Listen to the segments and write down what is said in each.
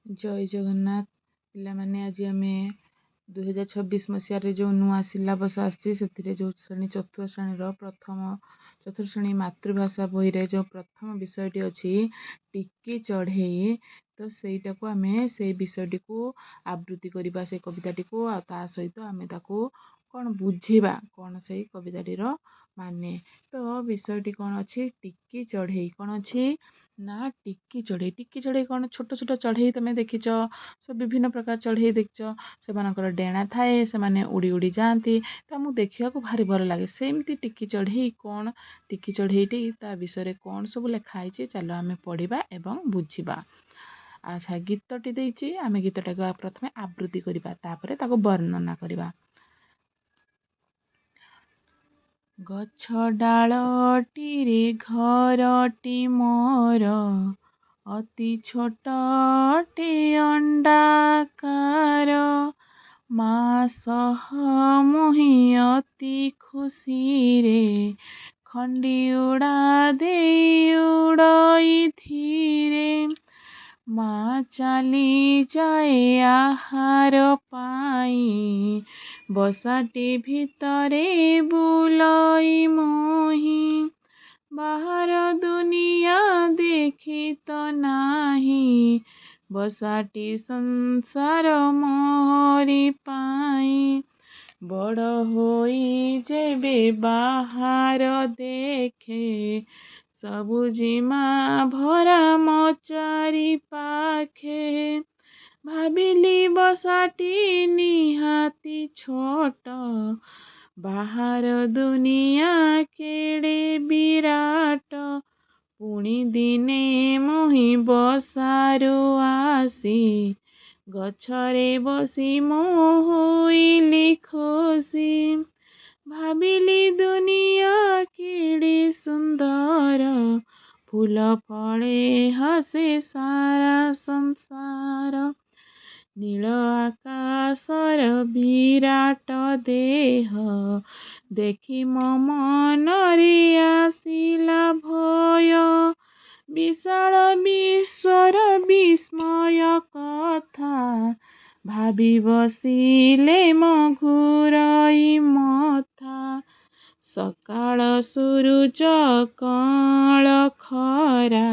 ଜୟ ଜଗନ୍ନାଥ। ପିଲାମାନେ ଆଜି ଆମେ 2026 ମସିହାରେ ଯେଉଁ ନୂଆ ସିଲାବସ୍ ଆସିଛି ସେଥିରେ ଯେଉଁ ଚତୁର୍ଥ ଶ୍ରେଣୀର ଚତୁର୍ଥ ଶ୍ରେଣୀ ମାତୃଭାଷା ବହିରେ ଯେଉଁ ପ୍ରଥମ ବିଷୟଟି ଅଛି ଟିକି ଚଢ଼େଇ, ତ ସେଇଟାକୁ ଆମେ ସେଇ ବିଷୟଟିକୁ ଆବୃତ୍ତି କରିବା, ସେଇ କବିତାଟିକୁ, ଆଉ ତା ସହିତ ଆମେ ତାକୁ କ'ଣ ବୁଝିବା, କ'ଣ ସେଇ କବିତାଟିର ମାନେ। ତ ବିଷୟଟି କ'ଣ ଅଛି, ଟିକି ଚଢ଼େଇ କ'ଣ ଅଛି ନା ଟିକି ଚଢ଼େଇ କ'ଣ ଛୋଟ ଛୋଟ ଚଢ଼େଇ ତମେ ଦେଖିଛ, ସବୁ ବିଭିନ୍ନ ପ୍ରକାର ଚଢ଼େଇ ଦେଖିଛ, ସେମାନଙ୍କର ଡେଣା ଥାଏ, ସେମାନେ ଉଡ଼ି ଉଡ଼ି ଯାଆନ୍ତି, ତ ଆମକୁ ଦେଖିବାକୁ ଭାରି ଭଲ ଲାଗେ। ସେମିତି ଟିକି ଚଢ଼େଇ କ'ଣ, ଟିକି ଚଢ଼େଇଟି ତା ବିଷୟରେ କ'ଣ ସବୁ ଲେଖା ହେଇଛି, ଚାଲ ଆମେ ପଢ଼ିବା ଏବଂ ବୁଝିବା। ଆଚ୍ଛା, ଗୀତଟି ଦେଇଛି, ଆମେ ଗୀତଟାକୁ ପ୍ରଥମେ ଆବୃତ୍ତି କରିବା, ତାପରେ ତାକୁ ବର୍ଣ୍ଣନା କରିବା। ଗଛ ଡାଳଟିରେ ଘରଟି ମୋର, ଅତି ଛୋଟଟେ ଅଣ୍ଡାକାର, ମା ସହ ମୁହିଁ ଅତି ଖୁସିରେ, ଖଣ୍ଡି ଉଡ଼ା ଦେଇ ଉଡ଼ଇଥିରେ, ମା ଚାଲି ଯାଏ ଆହାର ପାଇଁ, ବସାଟି ଭିତରେ ବୁଲଇ ମୁହିଁ, ବାହାର ଦୁନିଆ ଦେଖି ତ ନାହିଁ, ବସାଟି ସଂସାର ମୋରି ପାଇଁ, ବଡ଼ ହୋଇ ଯେବେ ବାହାର ଦେଖେ, ସବୁଜିମା ଭରା ମୋ ଚାରିପାଖେ, ଭାବିଲି ବସାଟି ନିହାତି ଛୋଟ, ବାହାର ଦୁନିଆ କେଡ଼େ ବିରାଟ, ପୁଣି ଦିନେ ମୁହିଁ ବସାରୁ ଆସି, ଗଛରେ ବସି ମୁଁ ହୋଇଲି ଖୁସି, ଭାବିଲି ଦୁନିଆ କେଡ଼େ ସୁନ୍ଦର, ଫୁଲ ଫଳେ ହସେ ସାରା ସଂସାର, ନୀଳ ଆକାଶର ବିରାଟ ଦେହ, ଦେଖି ମୋ ମନରେ ଆସିଲା ଭୟ, ବିଶାଳ ବିଶ୍ୱର ବିସ୍ମୟ କଥା, ଭାବି ବସିଲେ ମୋ ଘୂରଇ ମଥା, ସକାଳ ସୂରୁଜ କଅଁଳ ଖରା,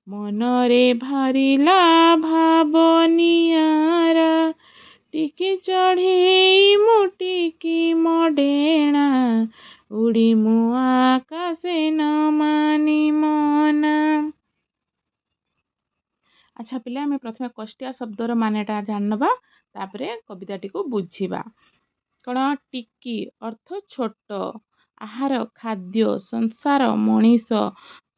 ମନରେ ଭରିଲା ଭାବ ନିଆରା, ଟିକି ଚଢ଼େଇ ମୁଁ ଟିକି ମୋ ଡେଣା, ଉଡ଼ି ମୁଁ ଆକାଶେ ନ ମାନି ମୋ ନାଁ। ଆଚ୍ଛା ପିଲା, ଆମେ ପ୍ରଥମେ କଷ୍ଟିଆ ଶବ୍ଦର ମାନେଟା ଜାଣିନେବା, ତାପରେ କବିତାଟିକୁ ବୁଝିବା। କ'ଣ, ଟିକି ଅର୍ଥ ଛୋଟ, ଆହାର ଖାଦ୍ୟ, ସଂସାର ମଣିଷ,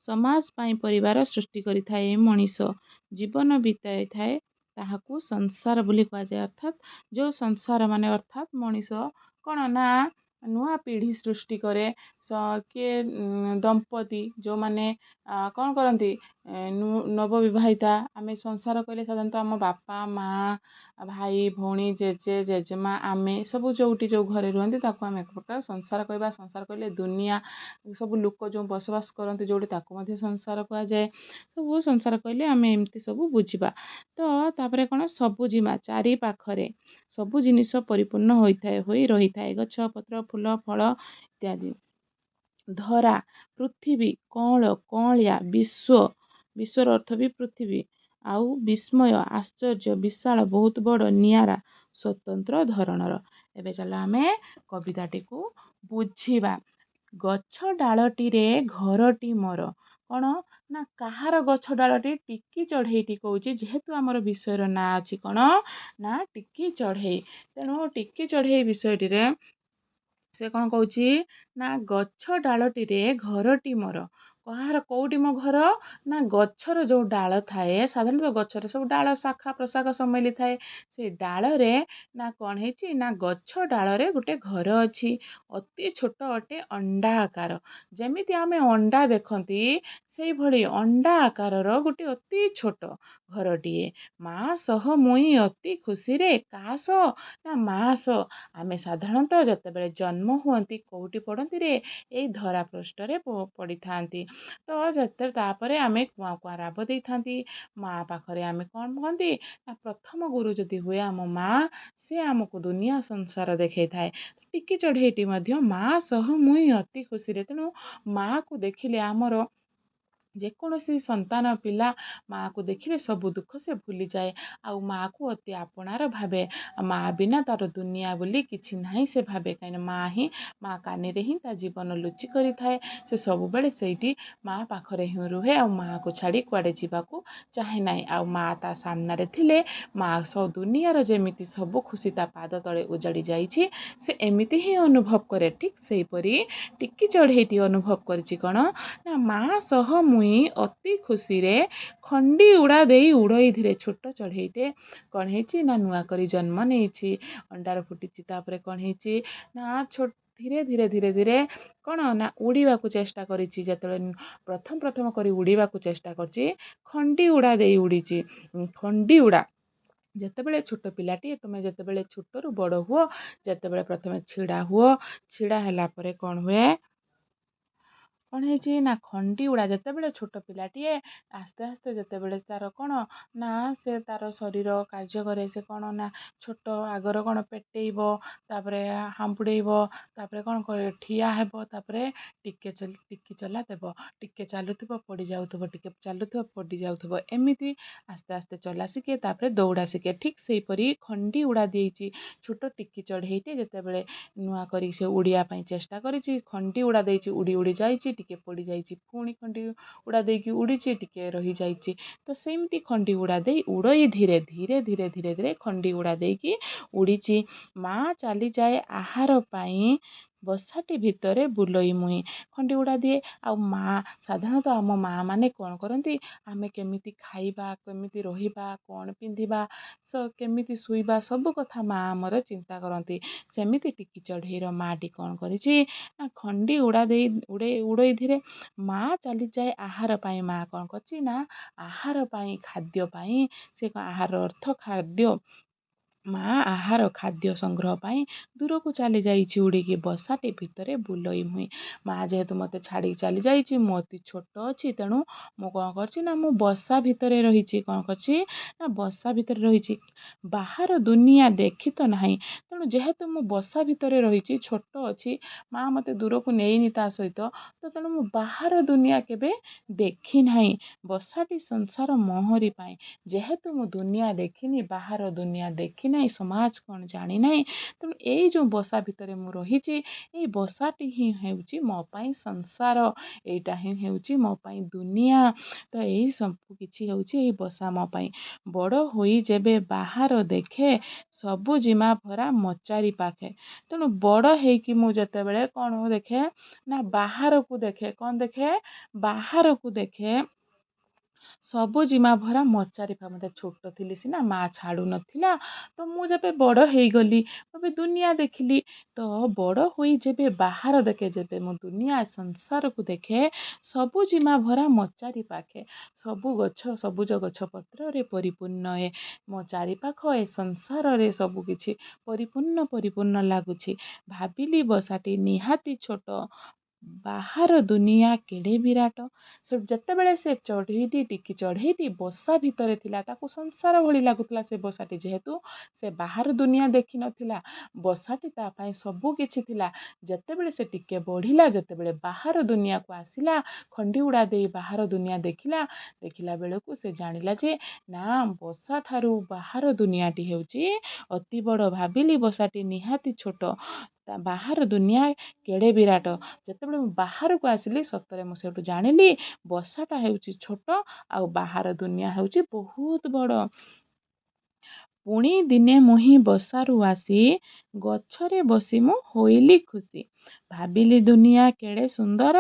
ସମାଜ ପାଇଁ ପରିବାର ସୃଷ୍ଟି କରିଥାଏ ମଣିଷ, ଜୀବନ ବିତାଇଥାଏ, ତାହାକୁ ସଂସାର ବୋଲି କୁହାଯାଏ। ଅର୍ଥାତ୍ ଯେଉଁ ସଂସାର ମାନେ ଅର୍ଥାତ୍ ମଣିଷ କ'ଣ ନା ନୂଆ ପିଢ଼ି ସୃଷ୍ଟି କରେ, କିଏ ଦମ୍ପତି ଯେଉଁମାନେ କ'ଣ କରନ୍ତି, ନବବିବାହିତା, ଆମେ ସଂସାର କହିଲେ ସାଧାରଣତଃ ଆମ ବାପା ମା, ଭାଇ ଭଉଣୀ, ଜେଜେ ଜେଜେମା, ଆମେ ସବୁ ଯେଉଁ ଘରେ ରୁହନ୍ତି ତାକୁ ଆମେ ଏକ ପ୍ରକାର ସଂସାର କହିବା। ସଂସାର କହିଲେ ଦୁନିଆ, ସବୁ ଲୋକ ଯେଉଁ ବସବାସ କରନ୍ତି ଯେଉଁଠି, ତାକୁ ମଧ୍ୟ ସଂସାର କୁହାଯାଏ। ସବୁ ସଂସାର କହିଲେ ଆମେ ଏମିତି ସବୁ ବୁଝିବା। ତ ତାପରେ କ'ଣ, ସବୁଜିମା, ଚାରି ପାଖରେ ସବୁ ଜିନିଷ ପରିପୂର୍ଣ୍ଣ ହୋଇ ରହିଥାଏ, ଗଛ ପତ୍ର ଫୁଲ ଫଳ ଇତ୍ୟାଦି। ଧରା, ପୃଥିବୀ, କଅଁଳ କଅଁଳିଆ, ବିଶ୍ୱର ଅର୍ଥ ବି ପୃଥିବୀ, ଆଉ ବିସ୍ମୟ, ଆଶ୍ଚର୍ଯ୍ୟ, ବିଶାଳ, ବହୁତ ବଡ଼, ନିଆରା, ସ୍ୱତନ୍ତ୍ର ଧରଣର। ଏବେ ଚାଲ ଆମେ କବିତାଟିକୁ ବୁଝିବା। ଗଛ ଡାଳଟିରେ ଘରଟି ମୋର, କ'ଣ ନା କାହାର ଗଛ ଡାଳଟି, ଟିକି ଚଢ଼େଇଟି କହୁଛି, ଯେହେତୁ ଆମର ବିଷୟର ନାଁ ଅଛି କ'ଣ ନା ଟିକି ଚଢ଼େଇ, ତେଣୁ ଟିକି ଚଢ଼େଇ ବିଷୟଟିରେ ସେ କ'ଣ କହୁଛି ନା ଗଛ ଡାଳଟିରେ ଘରଟି ମୋର, କାହାର, କୋଉଠି ମୋ ଘର ନା ଗଛର ଯେଉଁ ଡାଳ ଥାଏ, ସାଧାରଣତଃ ଗଛରେ ସବୁ ଡାଳ ଶାଖା ପ୍ରଶାଖ ସମ୍ମିଳିତ ଥାଏ, ସେ ଡାଳରେ ନା କ'ଣ ହେଇଛି ନା ଗଛ ଡାଳରେ ଗୋଟେ ଘର ଅଛି, ଅତି ଛୋଟ ଅଟେ, ଅଣ୍ଡା ଆକାର, ଯେମିତି ଆମେ ଅଣ୍ଡା ଦେଖନ୍ତି ସେଇଭଳି ଅଣ୍ଡା ଆକାରର ଗୋଟେ ଅତି ଛୋଟ ଘରଟିଏ। ମା ସହ ମୁଇଁ ଅତି ଖୁସିରେ କାହା ସହ ନା ମା ସହ। ଆମେ ସାଧାରଣତଃ ଯେତେବେଳେ ଜନ୍ମ ହୁଅନ୍ତି କୋଉଠି ପଡ଼ନ୍ତି ଏଇ ଧରା ପୃଷ୍ଠରେ ପଡ଼ିଥାନ୍ତି। ତ ତାପରେ ଆମେ କୁଆଁ କୁଆଁ ରାବ ଦେଇଥାନ୍ତି। ମା ପାଖରେ ଆମେ କ'ଣ କୁହନ୍ତି ନା ପ୍ରଥମ ଗୁରୁ ଯଦି ହୁଏ ଆମ ମା, ସେ ଆମକୁ ଦୁନିଆ ସଂସାର ଦେଖେଇଥାଏ। ଟିକି ଚଢ଼େଇଟି ମଧ୍ୟ ମା ସହ ମୁଇଁ ଅତି ଖୁସିରେ। ତେଣୁ ମାକୁ ଦେଖିଲେ ଆମର ଯେକୌଣସି ସନ୍ତାନ ପିଲା ମାଆକୁ ଦେଖିଲେ ସବୁ ଦୁଃଖ ସେ ଭୁଲିଯାଏ। ଆଉ ମାଆକୁ ଅତି ଆପଣାର ଭାବେ। ମା ବିନା ତାର ଦୁନିଆ ବୋଲି କିଛି ନାହିଁ ସେ ଭାବେ। କାହିଁକିନା ମା କାନିରେ ହିଁ ତା ଜୀବନ ଲୁଚି କରିଥାଏ। ସେ ସବୁବେଳେ ସେଇଠି ମା ପାଖରେ ହିଁ ରୁହେ ଆଉ ମାଆକୁ ଛାଡ଼ି କୁଆଡ଼େ ଯିବାକୁ ଚାହେଁ ନାହିଁ। ଆଉ ମା ତା ସାମ୍ନାରେ ଥିଲେ ମା ଦୁନିଆର ଯେମିତି ସବୁ ଖୁସି ତା ପାଦ ତଳେ ଉଜାଡ଼ି ଯାଇଛି ସେ ଏମିତି ହିଁ ଅନୁଭବ କରେ। ଠିକ୍ ସେହିପରି ଟିକି ଚଢ଼େଇଟି ଅନୁଭବ କରିଛି କ'ଣ ନା ମା ସହ ମୁଇଁ ଅତି ଖୁସିରେ ଖଣ୍ଡି ଉଡ଼ା ଦେଇ ଉଡ଼ଇ ଧୀରେ। ଛୋଟ ଚଢ଼େଇଟେ କ'ଣ ହେଇଛି ନା ନୂଆ କରି ଜନ୍ମ ନେଇଛି, ଅଣ୍ଡାର ଫୁଟିଛି। ତାପରେ କ'ଣ ହେଇଛି ନା ଧୀରେ ଧୀରେ ଧୀରେ ଧୀରେ କ'ଣ ନା ଉଡ଼ିବାକୁ ଚେଷ୍ଟା କରିଛି। ଯେତେବେଳେ ପ୍ରଥମ କରି ଉଡ଼ିବାକୁ ଚେଷ୍ଟା କରିଛି ଖଣ୍ଡି ଉଡ଼ା ଦେଇ ଉଡ଼ିଛି। ଖଣ୍ଡି ଉଡ଼ା ଯେତେବେଳେ ଛୋଟ ପିଲାଟିଏ ତୁମେ ଯେତେବେଳେ ଛୋଟରୁ ବଡ଼ ହୁଅ, ଯେତେବେଳେ ପ୍ରଥମେ ଛିଡ଼ା ହୁଅ, ଛିଡ଼ା ହେଲା ପରେ କ'ଣ ହୁଏ କ'ଣ ହେଇଛି ନା ଖଣ୍ଡି ଉଡ଼ା ଯେତେବେଳେ ଛୋଟ ପିଲାଟିଏ ଆସ୍ତେ ଆସ୍ତେ ଯେତେବେଳେ ତାର କ'ଣ ନା ସେ ତାର ଶରୀର କାର୍ଯ୍ୟ କରେ। ସେ କ'ଣ ନା ଛୋଟ ଆଗର କ'ଣ ପେଟେଇବ, ତାପରେ ହାମ୍ପୁଡ଼େଇବ, ତାପରେ କ'ଣ କରେ ଠିଆ ହେବ, ତାପରେ ଟିକି ଚଲା ଦେବ। ଟିକେ ଚାଲୁଥିବ ପଡ଼ି ଯାଉଥିବ, ଟିକେ ଚାଲୁଥିବ ପଡ଼ି ଯାଉଥିବ, ଏମିତି ଆସ୍ତେ ଆସ୍ତେ ଚଲା ଶିଖେ, ତାପରେ ଦୌଡ଼ା ଶିଖେ। ଠିକ୍ ସେହିପରି ଖଣ୍ଡି ଉଡ଼ା ଦେଇଛି ଛୋଟ ଟିକି ଚଢ଼େଇଟେ ଯେତେବେଳେ ନୂଆ କରି ସେ ଉଡ଼ିବା ପାଇଁ ଚେଷ୍ଟା କରିଛି, ଖଣ୍ଡି ଉଡ଼ା ଦେଇଛି, ଉଡ଼ି ଉଡ଼ି ଯାଇଛି, ଟିକେ ପଡ଼ିଯାଇଛି, ପୁଣି ଖଣ୍ଡି ଉଡ଼ା ଦେଇକି ଉଡ଼ିଛି, ଟିକେ ରହିଯାଇଛି। ତ ସେମିତି ଖଣ୍ଡି ଉଡ଼ା ଦେଇ ଉଡ଼ଇ ଧୀରେ ଧୀରେ ଧୀରେ ଧୀରେ ଧୀରେ ଖଣ୍ଡି ଉଡ଼ା ଦେଇକି ଉଡ଼ିଛି। ମା ଚାଲିଯାଏ ଆହାର ପାଇଁ ବସାଟି ଭିତରେ ବୁଲଇ ମୁଇଁ। ଖଣ୍ଡି ଉଡ଼ା ଦିଏ। ଆଉ ମା ସାଧାରଣତଃ ଆମ ମା ମାନେ କ'ଣ କରନ୍ତି, ଆମେ କେମିତି ଖାଇବା, କେମିତି ରହିବା, କ'ଣ ପିନ୍ଧିବା, କେମିତି ଶୋଇବା ସବୁ କଥା ମା ଆମର ଚିନ୍ତା କରନ୍ତି। ସେମିତି ଟିକି ଚଢ଼େଇର ମାଟି କ'ଣ କରିଛି ନା ଖଣ୍ଡି ଉଡ଼ା ଦେଇ ଉଡ଼ଇ ଧୀରେ ମା ଚାଲିଯାଏ ଆହାର ପାଇଁ। ମା କ'ଣ କରିଛି ନା ଆହାର ପାଇଁ, ଖାଦ୍ୟ ପାଇଁ, ସେ ଆହାର ଅର୍ଥ ଖାଦ୍ୟ। ମା ଆହାର ଖାଦ୍ୟ ସଂଗ୍ରହ ପାଇଁ ଦୂରକୁ ଚାଲି ଯାଇଛି ଉଡ଼ିକି। ବସାଟି ଭିତରେ ବୁଲଇ ମୁଇଁ। ମା ଯେହେତୁ ମୋତେ ଛାଡ଼ିକି ଚାଲି ଯାଇଛି, ମୁଁ ଅତି ଛୋଟ ଅଛି, ତେଣୁ ମୁଁ କ'ଣ କରିଛି ନା ମୁଁ ବସା ଭିତରେ ରହିଛି। କ'ଣ କରିଛି ନା ବସା ଭିତରେ ରହିଛି। ବାହାର ଦୁନିଆ ଦେଖି ତ ନାହିଁ, ତେଣୁ ଯେହେତୁ ମୁଁ ବସା ଭିତରେ ରହିଛି, ଛୋଟ ଅଛି, ମା ମୋତେ ଦୂରକୁ ନେଇନି ତା ସହିତ, ତ ତେଣୁ ମୁଁ ବାହାର ଦୁନିଆ କେବେ ଦେଖି ନାହିଁ। ବସାଟି ସଂସାର ମୋହରି ପାଇଁ। ଯେହେତୁ ମୁଁ ଦୁନିଆ ଦେଖିନି, ବାହାର ଦୁନିଆ ଦେଖି ନାହିଁ, ସମାଜ କ'ଣ ଜାଣିନାହିଁ, ତେଣୁ ଏଇ ଯେଉଁ ବସା ଭିତରେ ମୁଁ ରହିଛି, ଏଇ ବସାଟି ହିଁ ହେଉଛି ମୋ ପାଇଁ ସଂସାର। ଏଇଟା ହିଁ ହେଉଛି ମୋ ପାଇଁ ଦୁନିଆ। ତ ଏଇ ସବୁ କିଛି ହେଉଛି ଏଇ ବସା ମୋ ପାଇଁ। ବଡ଼ ହୋଇ ଯେବେ ବାହାର ଦେଖେ ସବୁ ଜିମା ଭରା ମଚାରି ପାଖେ। ତେଣୁ ବଡ଼ ହେଇକି ମୁଁ ଯେତେବେଳେ କ'ଣ ଦେଖେ ନା ବାହାରକୁ ଦେଖେ। କ'ଣ ଦେଖେ? ବାହାରକୁ ଦେଖେ ସବୁ ଜିମା ଭରା ମଚାରି ପାଖେ। ମୋତେ ଛୋଟ ଥିଲି ସିନା ମା ଛାଡ଼ୁ ନଥିଲା, ତ ମୁଁ ଯେବେ ବଡ଼ ହେଇଗଲି ଏବେ ଦୁନିଆ ଦେଖିଲି। ତ ବଡ଼ ହୋଇ ଯେବେ ବାହାର ଦେଖେ, ଯେବେ ମୁଁ ଦୁନିଆ ସଂସାରକୁ ଦେଖେ ସବୁ ଜିମା ଭରା ମଚାରି ପାଖେ। ସବୁ ଗଛ, ସବୁଜ ଗଛ ପତ୍ରରେ ପରିପୂର୍ଣ୍ଣ ମୋ ଚାରିପାଖ ଏ ସଂସାରରେ ସବୁ କିଛି ପରିପୂର୍ଣ୍ଣ ଲାଗୁଛି। ଭାବିଲି ବସାଟି ନିହାତି ଛୋଟ, ବାହାର ଦୁନିଆ କେଡ଼େ ବିରାଟ। ଯେତେବେଳେ ସେ ଟିକି ଚଢ଼େଇଟି ବସା ଭିତରେ ଥିଲା, ତାକୁ ସଂସାର ଭଳି ଲାଗୁଥିଲା ସେ ବସାଟି। ଯେହେତୁ ସେ ବାହାର ଦୁନିଆ ଦେଖିନଥିଲା, ବସାଟି ତା ପାଇଁ ସବୁ କିଛି ଥିଲା। ଯେତେବେଳେ ସେ ଟିକେ ବଢ଼ିଲା, ଯେତେବେଳେ ବାହାର ଦୁନିଆକୁ ଆସିଲା, ଖଣ୍ଡି ଉଡ଼ା ଦେଇ ବାହାର ଦୁନିଆ ଦେଖିଲା ବେଳକୁ ସେ ଜାଣିଲା ଯେ ନା ବସା ଠାରୁ ବାହାର ଦୁନିଆଟି ହେଉଛି ଅତି ବଡ଼। ଭାବିଲି ବସାଟି ନିହାତି ଛୋଟ, ତା ବାହାର ଦୁନିଆ କେଡ଼େ ବିରାଟ। ଯେତେବେଳେ ମୁଁ ବାହାରକୁ ଆସିଲି, ସତରେ ମୁଁ ସେଇଠୁ ଜାଣିଲି ବସାଟା ହେଉଛି ଛୋଟ ଆଉ ବାହାର ଦୁନିଆ ହେଉଛି ବହୁତ ବଡ଼। ପୁଣି ଦିନେ ମୁହିଁ ବସାରୁ ଆସି ଗଛରେ ବସି ମୁଁ ହୋଇଲି ଖୁସି। ଭାବିଲି ଦୁନିଆ କେଡ଼େ ସୁନ୍ଦର,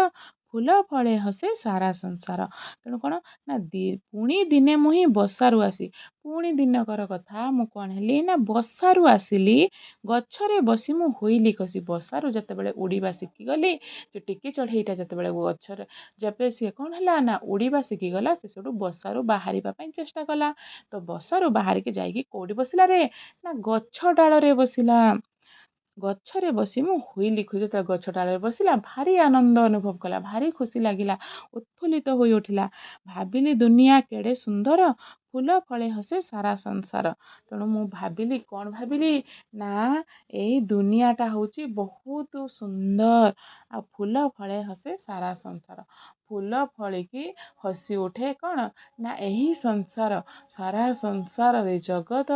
ଫୁଲ ଫଳେ ହସେ ସାରା ସଂସାର। ତେଣୁ କ'ଣ ନା ପୁଣି ଦିନେ ମୁହିଁ ବସାରୁ ଆସି, ପୁଣି ଦିନକର କଥା ମୁଁ କ'ଣ ହେଲି ନା ବସାରୁ ଆସିଲି, ଗଛରେ ବସି ମୁଁ ହୋଇଲି ଖସି। ବସାରୁ ଯେତେବେଳେ ଉଡ଼ିବା ଶିଖିଗଲି, ସେ ଟିକି ଚଢ଼େଇଟା ଯେତେବେଳେ ଗଛରେ ଯେବେ ସିଏ କ'ଣ ହେଲା ନା ଉଡ଼ିବା ଶିଖିଗଲା, ସେ ସେଠୁ ବସାରୁ ବାହାରିବା ପାଇଁ ଚେଷ୍ଟା କଲା। ତ ବସାରୁ ବାହାରିକି ଯାଇକି କେଉଁଠି ବସିଲା ରେ ନା ଗଛ ଡାଳରେ ବସିଲା। ଗଛରେ ବସି ମୁଁ ହୋଇଲି ଖୁସି। ଯେତେବେଳେ ଗଛ ଡାଳରେ ବସିଲା ଭାରି ଆନନ୍ଦ ଅନୁଭବ କଲା, ଭାରି ଖୁସି ଲାଗିଲା, ଉତ୍ଫୁଲ୍ଲିତ ହୋଇ ଉଠିଲା। ଭାବିଲି ଦୁନିଆ କେଡ଼େ ସୁନ୍ଦର, ଫୁଲ ଫଳେ ହସେ ସାରା ସଂସାର। ତେଣୁ ମୁଁ ଭାବିଲି, କ'ଣ ଭାବିଲି ନା ଏଇ ଦୁନିଆଟା ହେଉଛି ବହୁତ ସୁନ୍ଦର, ଆଉ ଫୁଲ ଫଳେ ହସେ ସାରା ସଂସାର। ଫୁଲ ଫଳିକି ହସି ଉଠେ କ'ଣ ନା ଏହି ସଂସାର, ସାରା ସଂସାର ଏ ଜଗତ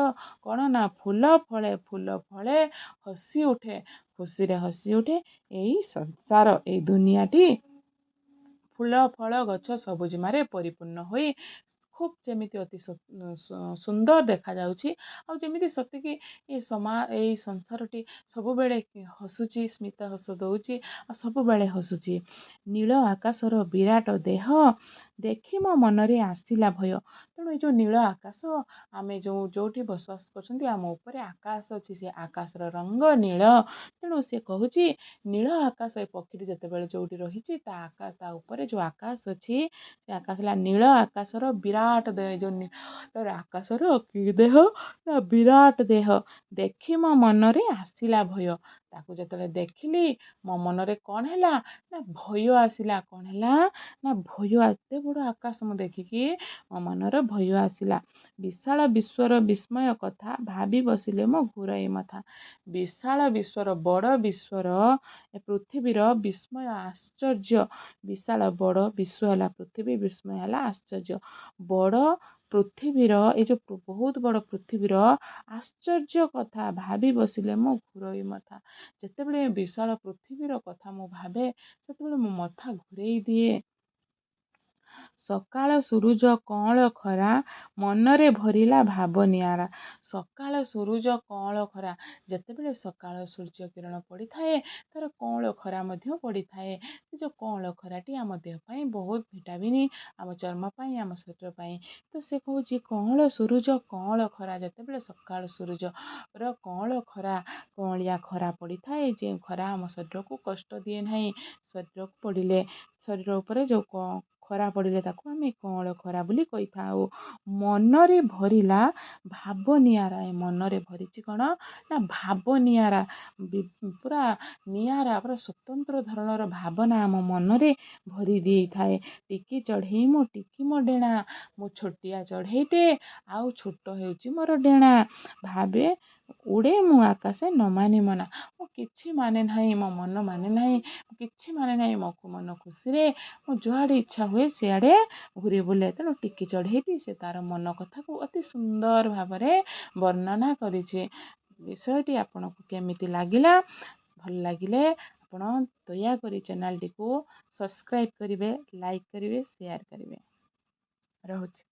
କ'ଣ ନା ଫୁଲ ଫଳେ ହସି ଉଠେ, ଖୁସିରେ ହସି ଉଠେ ଏଇ ସଂସାର, ଏଇ ଦୁନିଆଟି ଫୁଲ ଫଳ ଗଛ ସବୁଜିମାରେ ପରିପୂର୍ଣ୍ଣ ହୋଇ ଖୁବ୍ ଯେମିତି ଅତି ସୁନ୍ଦର ଦେଖାଯାଉଛି। ଆଉ ଯେମିତି ସତେକି ଏଇ ସଂସାରଟି ସବୁବେଳେ ହସୁଛି, ସ୍ମିତ ହସ ଦେଉଛି, ଆଉ ସବୁବେଳେ ହସୁଛି। ନୀଳ ଆକାଶର ବିରାଟ ଦେହ ଦେଖି ମୋ ମନରେ ଆସିଲା ଭୟ। ତେଣୁ ଏଇ ଯେଉଁ ନୀଳ ଆକାଶ, ଆମେ ଯେଉଁଠି ବସବାସ କରୁଛନ୍ତି, ଆମ ଉପରେ ଆକାଶ ଅଛି, ସେ ଆକାଶର ରଙ୍ଗ ନୀଳ। ତେଣୁ ସେ କହୁଛି ନୀଳ ଆକାଶ, ଏ ପକ୍ଷୀଟି ଯେତେବେଳେ ଯେଉଁଠି ରହିଛି ତା ଉପରେ ଯେଉଁ ଆକାଶ ଅଛି, ସେ ଆକାଶ ହେଲା ନୀଳ ଆକାଶର ବିରାଟ ଦେହ। ଏ ଯେଉଁ ନୀଳ ଆକାଶର କି ଦେହ ନା ବିରାଟ ଦେହ ଦେଖି ମୋ ମନରେ ଆସିଲା ଭୟ। ତାକୁ ଯେତେବେଳେ ଦେଖିଲି ମୋ ମନରେ କ'ଣ ହେଲା ନା ଭୟ ଆସିଲା। କ'ଣ ହେଲା ନା ଭୟ, ଏତେ ବଡ଼ ଆକାଶ ମୁଁ ଦେଖିକି ମୋ ମନରେ ଭୟ ଆସିଲା। ବିଶାଳ ବିଶ୍ୱର ବିସ୍ମୟ କଥା ଭାବି ବସିଲେ ମୋ ଘୁରାଇ ମଥା। ବିଶାଳ ବିଶ୍ୱର, ବଡ଼ ବିଶ୍ୱର, ଏ ପୃଥିବୀର ବିସ୍ମୟ ଆଶ୍ଚର୍ଯ୍ୟ। ବିଶାଳ ବଡ଼ ବିଶ୍ୱ ହେଲା ପୃଥିବୀ, ବିସ୍ମୟ ହେଲା ଆଶ୍ଚର୍ଯ୍ୟ। ବଡ଼ ପୃଥିବୀର, ଏଇ ଯେଉଁ ବହୁତ ବଡ଼ ପୃଥିବୀର ଆଶ୍ଚର୍ଯ୍ୟ କଥା ଭାବି ବସିଲେ ମୋ ଘୁରୋଇ ମଥା। ଯେତେବେଳେ ବିଶାଳ ପୃଥିବୀର କଥା ମୁଁ ଭାବେ, ସେତେବେଳେ ମୋ ମଥା ଘୁରେଇ ଦିଏ। ସକାଳ ସୁରୁଜ କଅଁଳ ଖରା, ମନରେ ଭରିଲା ଭାବ ନିଆରା। ସକାଳ ସୁରୁଜ କଅଁଳ ଖରା, ଯେତେବେଳେ ସକାଳ ସୂର୍ଯ୍ୟ କିରଣ ପଡ଼ିଥାଏ, ତାର କଅଁଳ ଖରା ମଧ୍ୟ ପଡ଼ିଥାଏ। ସେ ଯେଉଁ କଅଁଳ ଖରାଟି ଆମ ଦେହ ପାଇଁ ବହୁତ ଭିଟାମିନ୍, ଆମ ଚର୍ମ ପାଇଁ, ଆମ ଶରୀର ପାଇଁ। ତ ସେ କହୁଛି କଅଁଳ ସୁରୁଜ କଅଁଳ ଖରା, ଯେତେବେଳେ ସକାଳ ସୂରୁଜର କଅଁଳ ଖରା, କଅଁଳିଆ ଖରା ପଡ଼ିଥାଏ, ଯେଉଁ ଖରା ଆମ ଶରୀରକୁ କଷ୍ଟ ଦିଏ ନାହିଁ। ଶରୀରକୁ ପଡ଼ିଲେ, ଶରୀର ଉପରେ ଯେଉଁ ଖରା ପଡ଼ିଲେ ତାକୁ ଆମେ କଅଁଳ ଖରା ବୋଲି କହିଥାଉ। ମନରେ ଭରିଲା ଭାବ ନିଆରା। ଏ ମନରେ ଭରିଛି କ'ଣ ନା ଭାବ ନିଆରା, ପୁରା ନିଆରା, ପୁରା ସ୍ୱତନ୍ତ୍ର ଧରଣର ଭାବନା ଆମ ମନରେ ଭରି ଦେଇଥାଏ। ଟିକି ଚଢ଼େଇ ମୁଁ ଟିକି ମୋ ଡେଣା, ମୁଁ ଛୋଟିଆ ଚଢ଼େଇଟେ, ଆଉ ଛୋଟ ହେଉଛି ମୋର ଡେଣା। ଭାବେ ଉଡ଼େ ମୁଁ ଆକାଶେ ନ ମାନି ମନା। ମୁଁ କିଛି ମାନେ ନାହିଁ, ମୋ ମନ ମାନେ ନାହିଁ, କିଛି ମାନେ ନାହିଁ। ମୋ ମନ ଖୁସିରେ ମୁଁ ଯୁଆଡ଼େ ଇଚ୍ଛା ହୁଏ ସିଆଡ଼େ ଘୁରି ବୁଲେ। ତେଣୁ ଟିକି ଚଢ଼େଇଟି ସେ ତାର ମନ କଥାକୁ ଅତି ସୁନ୍ଦର ଭାବରେ ବର୍ଣ୍ଣନା କରିଛି। ବିଷୟଟି ଆପଣଙ୍କୁ କେମିତି ଲାଗିଲା? ଭଲ ଲାଗିଲେ ଆପଣ ଦୟାକରି ଚ୍ୟାନେଲଟିକୁ ସବସ୍କ୍ରାଇବ୍ କରିବେ, ଲାଇକ୍ କରିବେ, ସେୟାର କରିବେ। ରହୁଛି।